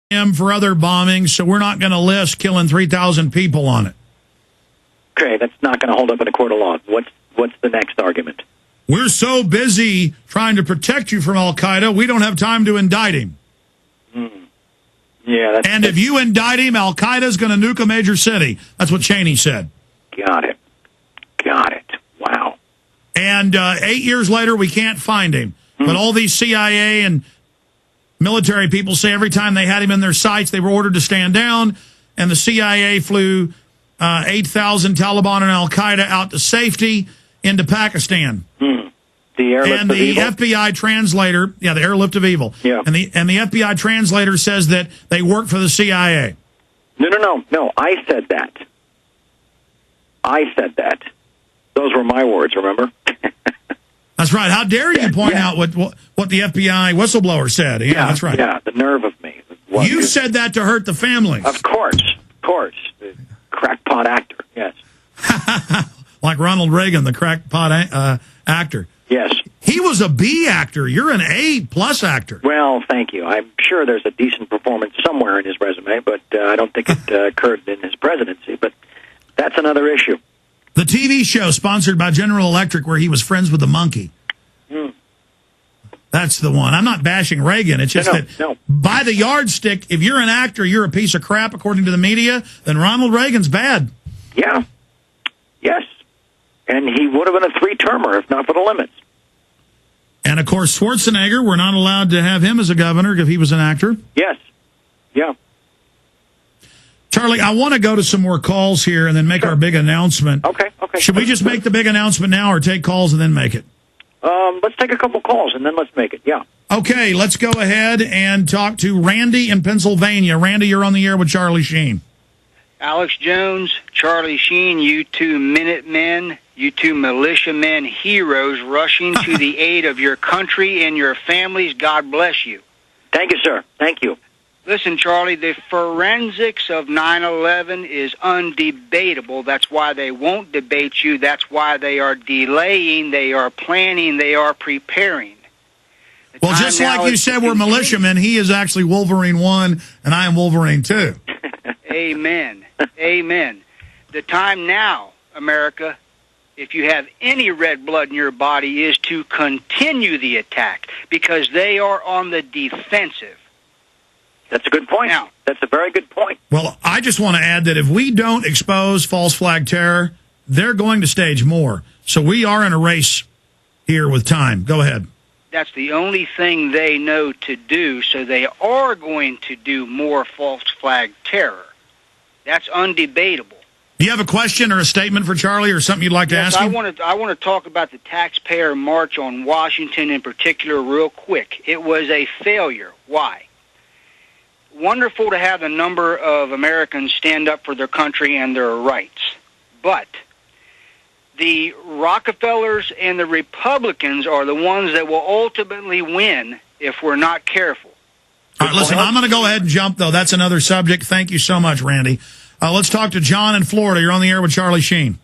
him for other bombings, so we're not going to list killing 3,000 people on it. Okay, that's not going to hold up in a court of law. What's the next argument? We're so busy trying to protect you from Al-Qaeda, we don't have time to indict him. Yeah, and if you indict him, Al-Qaeda's going to nuke a major city. That's what Cheney said. Got it. Wow. And 8 years later, we can't find him. But all these CIA and military people say every time they had him in their sights, they were ordered to stand down, and the CIA flew 8,000 Taliban and Al-Qaeda out to safety into Pakistan. The airlift and of the evil? FBI translator, the airlift of evil. Yeah. And the FBI translator says that they work for the CIA. No, I said that. Those were my words, remember? That's right. How dare you point out what the FBI whistleblower said? Yeah, that's right. Yeah, the nerve of me. You said that to hurt the families. Of course. The crackpot actor, yes. Like Ronald Reagan, the crackpot actor. Yes. He was a B actor. You're an A+ actor. Well, thank you. I'm sure there's a decent performance somewhere in his resume, but I don't think it occurred in his presidency. But that's another issue. The TV show sponsored by General Electric where he was friends with the monkey. That's the one. I'm not bashing Reagan. It's just that by the yardstick, if you're an actor, you're a piece of crap, according to the media, then Ronald Reagan's bad. Yeah. Yes. And he would have been a 3-termer if not for the limits. And, of course, Schwarzenegger, we're not allowed to have him as a governor if he was an actor. Yes. Yeah. Charlie, I want to go to some more calls here and then make our big announcement. Okay. Should we just make the big announcement now or take calls and then make it? Let's take a couple calls and then let's make it, yeah. Okay, let's go ahead and talk to Randy in Pennsylvania. Randy, you're on the air with Charlie Sheen. Alex Jones, Charlie Sheen, you two Minutemen, you two militiamen heroes rushing to the aid of your country and your families. God bless you. Thank you, sir. Thank you. Listen, Charlie, the forensics of 9/11 is undebatable. That's why they won't debate you. That's why they are delaying, they are planning, they are preparing. Well, just like you said, we're militiamen. He is actually Wolverine 1, and I am Wolverine 2. Amen. Amen. The time now, America, if you have any red blood in your body, is to continue the attack because they are on the defensive. That's a good point. Now, that's a very good point. Well, I just want to add that if we don't expose false flag terror, they're going to stage more. So we are in a race here with time. Go ahead. That's the only thing they know to do, so they are going to do more false flag terror. That's undebatable. Do you have a question or a statement for Charlie or something you'd like to ask him? I want to talk about the taxpayer march on Washington in particular real quick. It was a failure. Why? Wonderful to have a number of Americans stand up for their country and their rights. But the Rockefellers and the Republicans are the ones that will ultimately win if we're not careful. All right, listen, I'm going to go ahead and jump, though. That's another subject. Thank you so much, Randy. Let's talk to John in Florida. You're on the air with Charlie Sheen.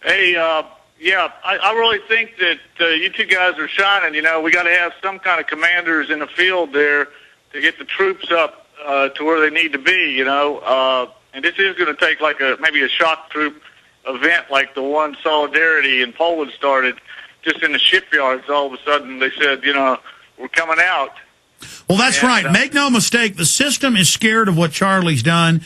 Hey, yeah, I really think that you two guys are shining. You know, we got to have some kind of commanders in the field there to get the troops up to where they need to be, you know. And this is going to take like maybe a shock troop event like the one Solidarity in Poland started just in the shipyards. All of a sudden they said, you know, we're coming out. Well, that's right. Make no mistake, the system is scared of what Charlie's done.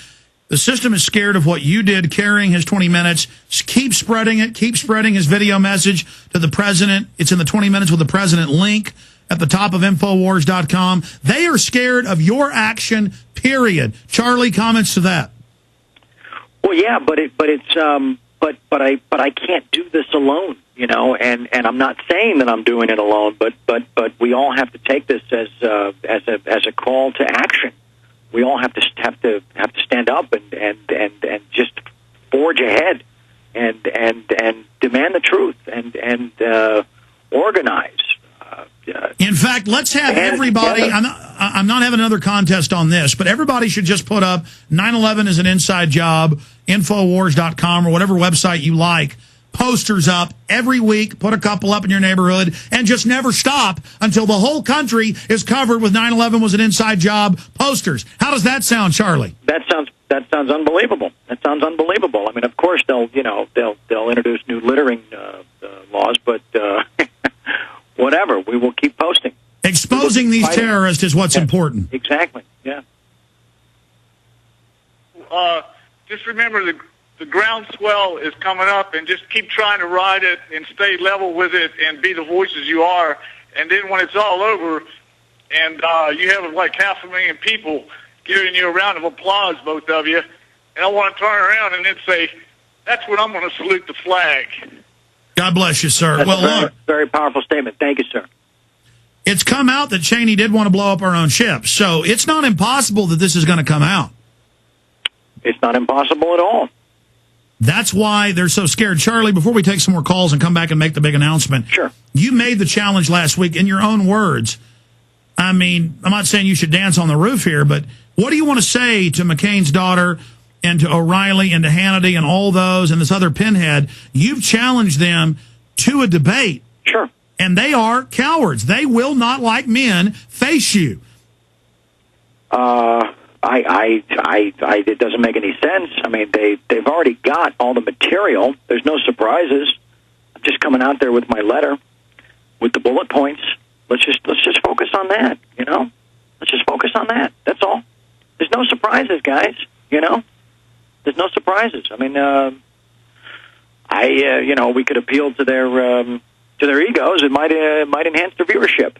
The system is scared of what you did, carrying his 20 minutes. Keep spreading it. Keep spreading his video message to the president. It's in the 20 Minutes with the President link at the top of Infowars.com. They are scared of your action, period. Charlie, comments to that? Well, yeah, but I can't do this alone, you know, and I'm not saying that I'm doing it alone, but we all have to take this as a call to action. We all have to stand up and just forge ahead and demand the truth and organize. In fact, let's have everybody. I'm not having another contest on this, but everybody should just put up 9/11 is an inside job, Infowars.com or whatever website you like. posters up every week, put a couple up in your neighborhood, and just never stop until the whole country is covered with 9/11 was an inside job posters. How does that sound, Charlie? That sounds unbelievable. That sounds unbelievable. I mean, of course they'll introduce new littering laws, but whatever. We will keep posting. Exposing these terrorists is what's important. Exactly. Yeah. Just remember the groundswell is coming up, and just keep trying to ride it and stay level with it and be the voices you are. And then when it's all over, and you have like 500,000 people giving you a round of applause, both of you, and I want to turn around and then say, that's when I'm going to salute the flag. God bless you, sir. That's well, look, very powerful statement. Thank you, sir. It's come out that Cheney did want to blow up our own ships, so it's not impossible that this is going to come out. It's not impossible at all. That's why they're so scared. Charlie, before we take some more calls and come back and make the big announcement, sure. You made the challenge last week in your own words. I mean, I'm not saying you should dance on the roof here, but what do you want to say to McCain's daughter and to O'Reilly and to Hannity and all those and this other pinhead? You've challenged them to a debate. Sure. And they are cowards. They will not, like men, face you. It doesn't make any sense. I mean, they've already got all the material. There's no surprises. I'm just coming out there with my letter, with the bullet points. Let's just focus on that. You know, let's just focus on that. That's all. There's no surprises, guys. You know, there's no surprises. I mean, we could appeal to their egos. It might enhance their viewership.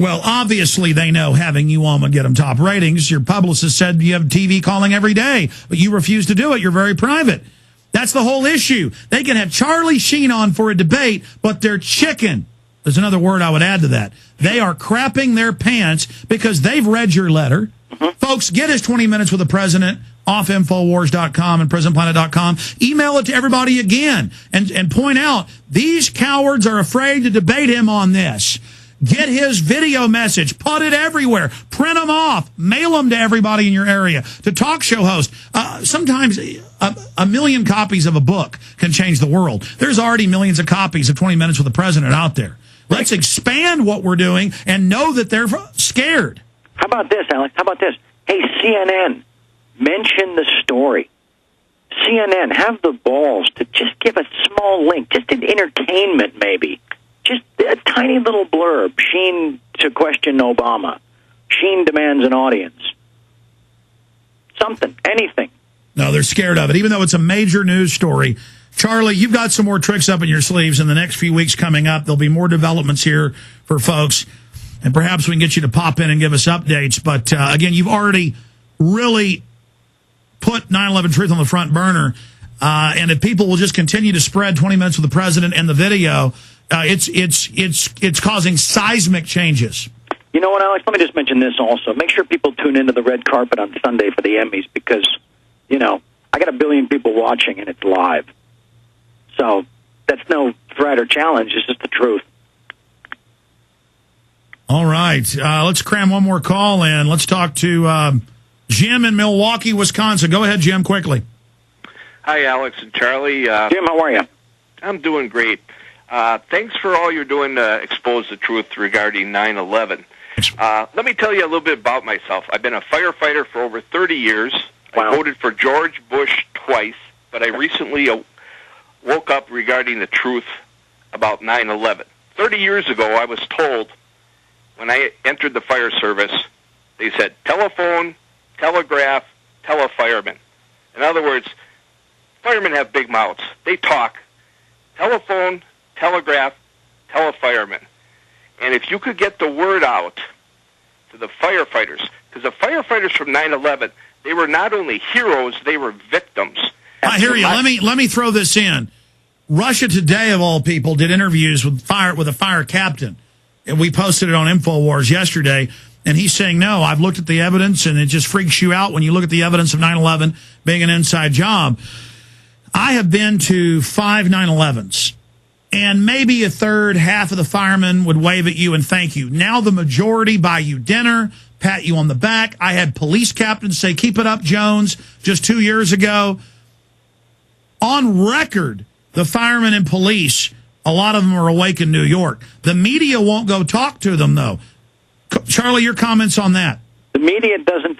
Well, obviously they know having you on would get them top ratings. Your publicist said you have TV calling every day, but you refuse to do it. You're very private. That's the whole issue. They can have Charlie Sheen on for a debate, but they're chicken. There's another word I would add to that. They are crapping their pants because they've read your letter. Mm-hmm. Folks, get his 20 Minutes with the President off Infowars.com and PresidentPlanet.com. Email it to everybody again and point out these cowards are afraid to debate him on this. Get his video message, put it everywhere, print them off, mail them to everybody in your area, to talk show hosts. Sometimes a million copies of a book can change the world. There's already millions of copies of 20 Minutes with the President out there. Let's expand what we're doing and know that they're scared. How about this, Alex? How about this? Hey, CNN, mention the story. CNN, have the balls to just give a small link, just an entertainment maybe. Just a tiny little blurb. Sheen to question Obama. Sheen demands an audience. Something, anything. No, they're scared of it, even though it's a major news story. Charlie, you've got some more tricks up in your sleeves in the next few weeks coming up. There'll be more developments here for folks, and perhaps we can get you to pop in and give us updates. But, again, you've already really put 9/11 Truth on the front burner, and if people will just continue to spread 20 Minutes with the President and the video, it's causing seismic changes. You know what, Alex? Let me just mention this also. Make sure people tune into the red carpet on Sunday for the Emmys because, you know, I got 1 billion people watching and it's live. So that's no threat or challenge. It's just the truth. All right. Let's cram one more call in. Let's talk to Jim in Milwaukee, Wisconsin. Go ahead, Jim, quickly. Hi, Alex and Charlie. Jim, how are you? I'm doing great. Thanks for all you're doing to expose the truth regarding 9/11. Let me tell you a little bit about myself. I've been a firefighter for over 30 years. Wow. I voted for George Bush twice, but I recently woke up regarding the truth about 9/11. 30 years ago, I was told when I entered the fire service, they said, telephone, telegraph, telefireman. In other words, firemen have big mouths. They talk. Telephone, telegraph, telefireman. And if you could get the word out to the firefighters, because the firefighters from 9/11, they were not only heroes, they were victims. I hear you. Let me throw this in. Russia Today, of all people, did interviews with a fire captain. And we posted it on InfoWars yesterday. And he's saying, no, I've looked at the evidence, and it just freaks you out when you look at the evidence of 9/11 being an inside job. I have been to 5 9/11s. And maybe a third, half of the firemen would wave at you and thank you. Now the majority buy you dinner, pat you on the back. I had police captains say, keep it up, Jones, just 2 years ago. On record, the firemen and police, a lot of them are awake in New York. The media won't go talk to them, though. Charlie, your comments on that? The media doesn't